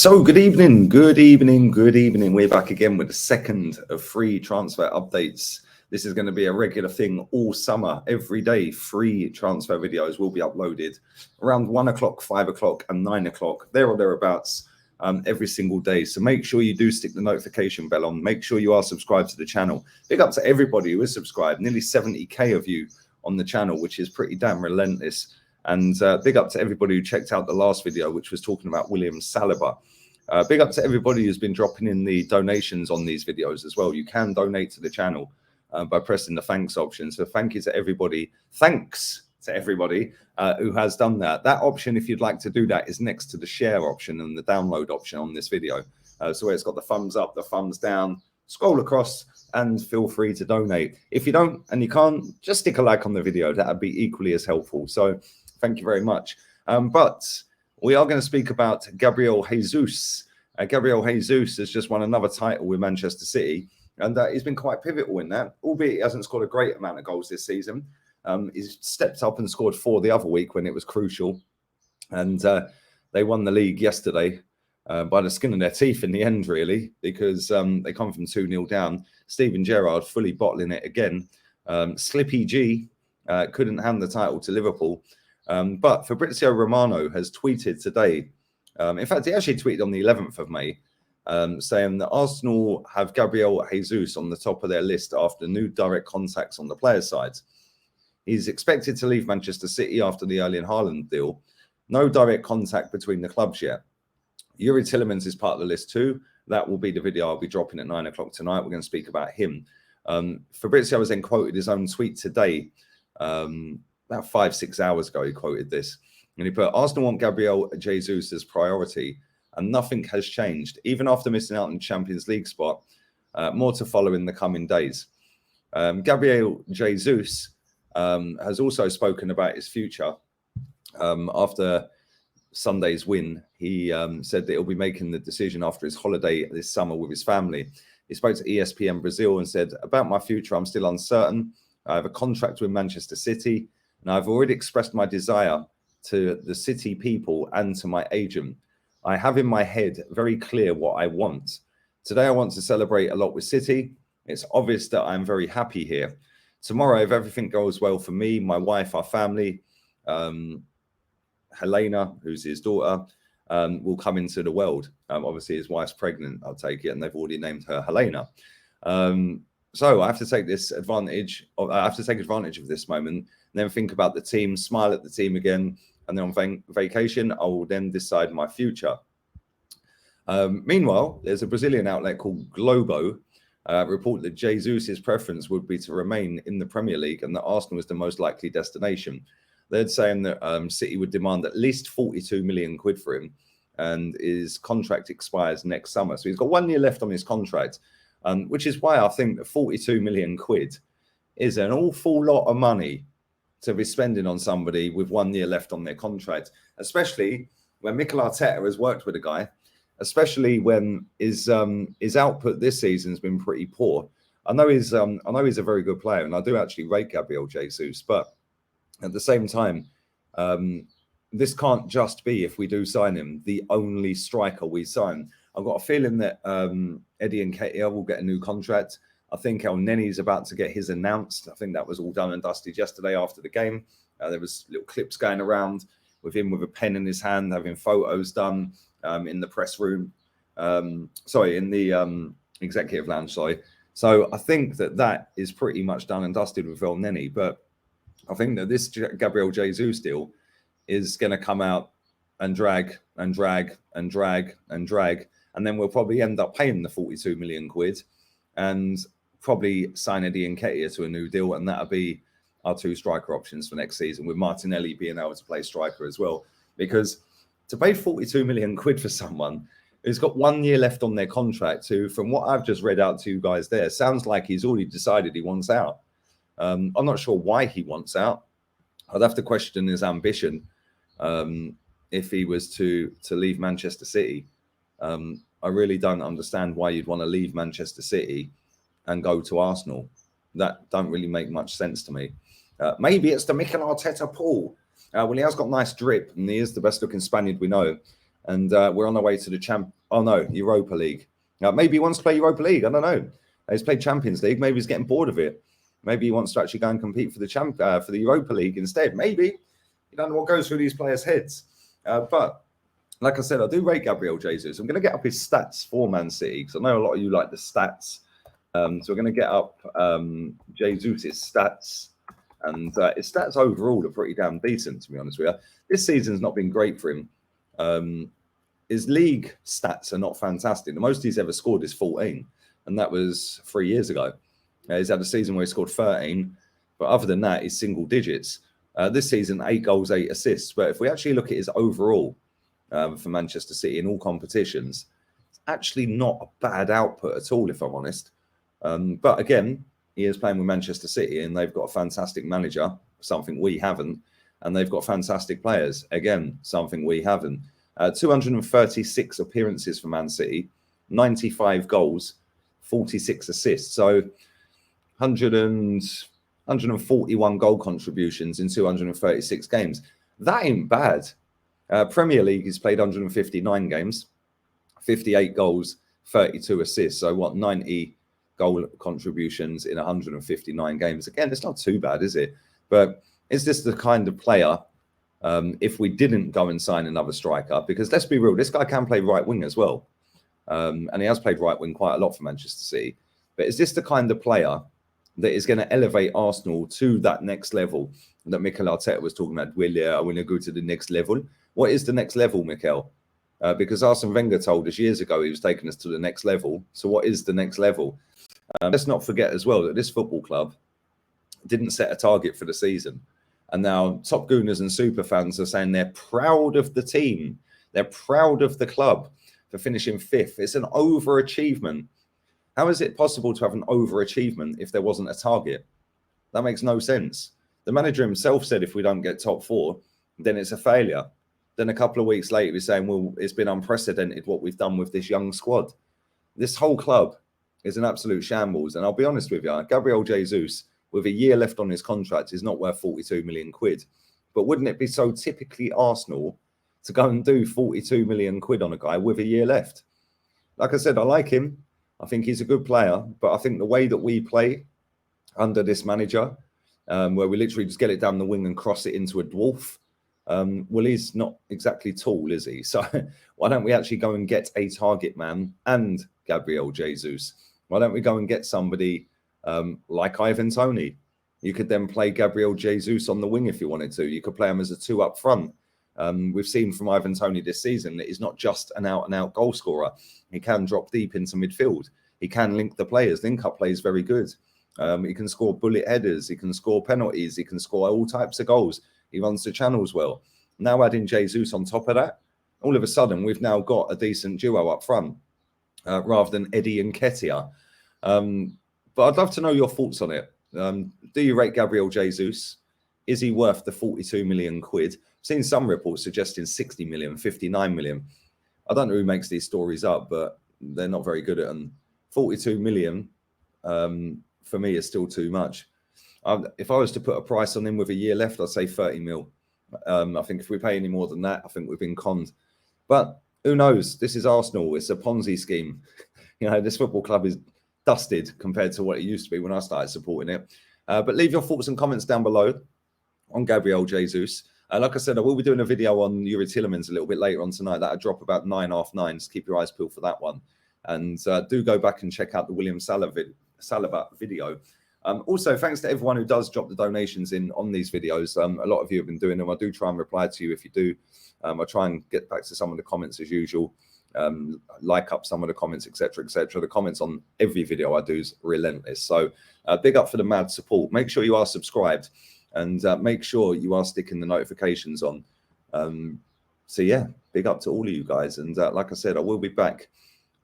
So good evening. We're back again with the second of free transfer updates. This is going to be a regular thing all summer. Every day, free transfer videos will be uploaded around 1 o'clock, 5 o'clock and 9 o'clock, there or thereabouts, every single day. So make sure you do stick the notification bell on. Make sure you are subscribed to the channel. Big up to everybody who is subscribed. Nearly 70k of you on the channel, which is pretty damn relentless. And big up to everybody who checked out the last video, which was talking about William Saliba. Big up to everybody who's been dropping in the donations on these videos as well. You can donate to the channel by pressing the thanks option. So thank you to everybody. Thanks to everybody who has done that. That option, if you'd like to do that, is next to the share option and the download option on this video. So where it's got the thumbs up, the thumbs down, scroll across and feel free to donate. If you don't and you can't, just stick a like on the video. That would be equally as helpful. So thank you very much. But we are going to speak about Gabriel Jesus. Gabriel Jesus has just won another title with Manchester City, and he's been quite pivotal in that, albeit he hasn't scored a great amount of goals this season. He's stepped up and scored 4 the other week when it was crucial, and they won the league yesterday by the skin of their teeth in the end, really, because they come from 2-0 down. Steven Gerrard fully bottling it again. Slippy G couldn't hand the title to Liverpool. But Fabrizio Romano has tweeted today, in fact, he actually tweeted on the 11th of May, saying that Arsenal have Gabriel Jesus on the top of their list after new direct contacts on the players' side. He's expected to leave Manchester City after the Erling Haaland deal. No direct contact between the clubs yet. Yuri Tillemans is part of the list too. That will be the video I'll be dropping at 9 o'clock tonight. We're going to speak about him. Fabrizio has then quoted his own tweet today, about 5-6 hours ago. He quoted this, and he put, Arsenal want Gabriel Jesus as priority, and nothing has changed. Even after missing out on the Champions League spot, more to follow in the coming days. Gabriel Jesus has also spoken about his future. After Sunday's win, he said that he'll be making the decision after his holiday this summer with his family. He spoke to ESPN Brazil and said, about my future, I'm still uncertain. I have a contract with Manchester City, and I've already expressed my desire to the City people and to my agent. I have in my head very clear what I want. Today, I want to celebrate a lot with City. It's obvious that I'm very happy here. Tomorrow, if everything goes well for me, my wife, our family, Helena, who's his daughter, will come into the world. Obviously, his wife's pregnant, I'll take it, and they've already named her Helena. So I have to take advantage of this moment, and then think about the team, smile at the team again, and then on vacation, I will then decide my future. Meanwhile, there's a Brazilian outlet called Globo report that Jesus' preference would be to remain in the Premier League and that Arsenal is the most likely destination. They're saying that City would demand at least 42 million quid for him, and his contract expires next summer. So he's got 1 year left on his contract, which is why I think that 42 million quid is an awful lot of money to be spending on somebody with 1 year left on their contract, especially when Mikel Arteta has worked with a guy, especially when his output this season has been pretty poor. I know he's a very good player, and I do actually rate Gabriel Jesus, but at the same time, this can't just be, if we do sign him, the only striker we sign. I've got a feeling that Eddie Nketiah will get a new contract. I think El Neni's about to get his announced. I think that was all done and dusted yesterday after the game. There was little clips going around with him with a pen in his hand, having photos done in the press room. In the executive lounge, sorry. So I think that is pretty much done and dusted with El Neni. But I think that this Gabriel Jesus deal is going to come out and drag, and then we'll probably end up paying the 42 million quid and probably sign Eddie Nketiah to a new deal, and that'll be our 2 striker options for next season, with Martinelli being able to play striker as well. Because to pay 42 million quid for someone who's got 1 year left on their contract, who, from what I've just read out to you guys there, sounds like he's already decided he wants out. I'm not sure why he wants out. I'd have to question his ambition if he was to leave Manchester City. I really don't understand why you'd want to leave Manchester City and go to Arsenal. That don't really make much sense to me. Maybe it's the Mikel Arteta pull. Well, he has got nice drip, and he is the best looking Spaniard we know. and we're on our way to the Europa League. Maybe he wants to play Europa League. I don't know. He's played Champions League. Maybe he's getting bored of it. Maybe he wants to actually go and compete for the Europa League instead. Maybe. You don't know what goes through these players' heads. But like I said, I do rate Gabriel Jesus. I'm going to get up his stats for Man City because I know a lot of you like the stats. So we're going to get up Jesus' stats. And his stats overall are pretty damn decent, to be honest with you. This season's not been great for him. His league stats are not fantastic. The most he's ever scored is 14, and that was 3 years ago. He's had a season where he scored 13, but other than that, he's single digits. This season, 8 goals, 8 assists. But if we actually look at his overall for Manchester City in all competitions, it's actually not a bad output at all, if I'm honest. But again, he is playing with Manchester City, and they've got a fantastic manager, something we haven't, and they've got fantastic players, again, something we haven't. 236 appearances for Man City, 95 goals, 46 assists. So 141 goal contributions in 236 games. That ain't bad. Premier League, he's played 159 games, 58 goals, 32 assists. So 90 goal contributions in 159 games. Again, it's not too bad, is it? But is this the kind of player, if we didn't go and sign another striker, because let's be real, this guy can play right wing as well. And he has played right wing quite a lot for Manchester City. But is this the kind of player that is going to elevate Arsenal to that next level that Mikel Arteta was talking about? Will to go to the next level? What is the next level, Mikel? Because Arsene Wenger told us years ago he was taking us to the next level. So what is the next level? Let's not forget as well that this football club didn't set a target for the season. And now Top Gooners and super fans are saying they're proud of the team. They're proud of the club for finishing 5th. It's an overachievement. How is it possible to have an overachievement if there wasn't a target? That makes no sense. The manager himself said if we don't get top 4, then it's a failure. Then a couple of weeks later, he's saying, well, it's been unprecedented what we've done with this young squad. This whole club is an absolute shambles. And I'll be honest with you, Gabriel Jesus, with a year left on his contract, is not worth 42 million quid. But wouldn't it be so typically Arsenal to go and do 42 million quid on a guy with a year left? Like I said, I like him. I think he's a good player. But I think the way that we play under this manager, where we literally just get it down the wing and cross it into a dwarf, well, he's not exactly tall, is he? So why don't we actually go and get a target man and Gabriel Jesus? Why don't we go and get somebody like Ivan Toney? You could then play Gabriel Jesus on the wing if you wanted to. You could play him as a 2 up front. We've seen from Ivan Toney this season that he's not just an out-and-out goal scorer. He can drop deep into midfield. He can link the players. Link-up play is very good. He can score bullet headers. He can score penalties. He can score all types of goals. He runs the channels well. Now adding Jesus on top of that, all of a sudden we've now got a decent duo up front rather than Eddie and Ketia. But I'd love to know your thoughts on it. Do you rate Gabriel Jesus? Is he worth the 42 million quid? I've seen some reports suggesting 60 million, 59 million. I don't know who makes these stories up, but they're not very good at them. 42 million for me is still too much. If I was to put a price on him with a year left, I'd say 30 mil. I think if we pay any more than that, I think we've been conned. But who knows? This is Arsenal. It's a Ponzi scheme. This football club is dusted compared to what it used to be when I started supporting it. But leave your thoughts and comments down below on Gabriel Jesus. Like I said, I will be doing a video on Yuri Tielemans a little bit later on tonight. That'll drop about 9, half 9. Just keep your eyes peeled for that one. And do go back and check out the William Saliba video. Also, thanks to everyone who does drop the donations in on these videos. A lot of you have been doing them. I do try and reply to you if you do. I try and get back to some of the comments as usual. Like up some of the comments, etc., etc. The comments on every video I do is relentless. So big up for the mad support. Make sure you are subscribed and make sure you are sticking the notifications on. So yeah, big up to all of you guys. And like I said, I will be back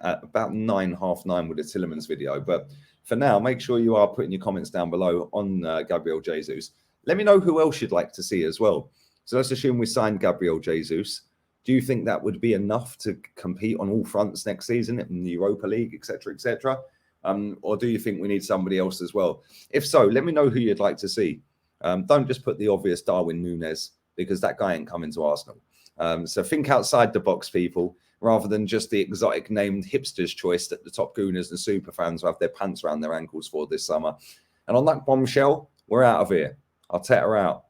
at about 9, half 9 with the Tielemans video. But for now, make sure you are putting your comments down below on Gabriel Jesus. Let me know who else you'd like to see as well. So let's assume we signed Gabriel Jesus. Do you think that would be enough to compete on all fronts next season in the Europa League, etc., etc.? Or do you think we need somebody else as well? If so, let me know who you'd like to see. Don't just put the obvious Darwin Núñez, because that guy ain't coming to Arsenal. So think outside the box, people, rather than just the exotic named hipster's choice that the top gooners and super fans will have their pants around their ankles for this summer. And on that bombshell, we're out of here. I'll take her out.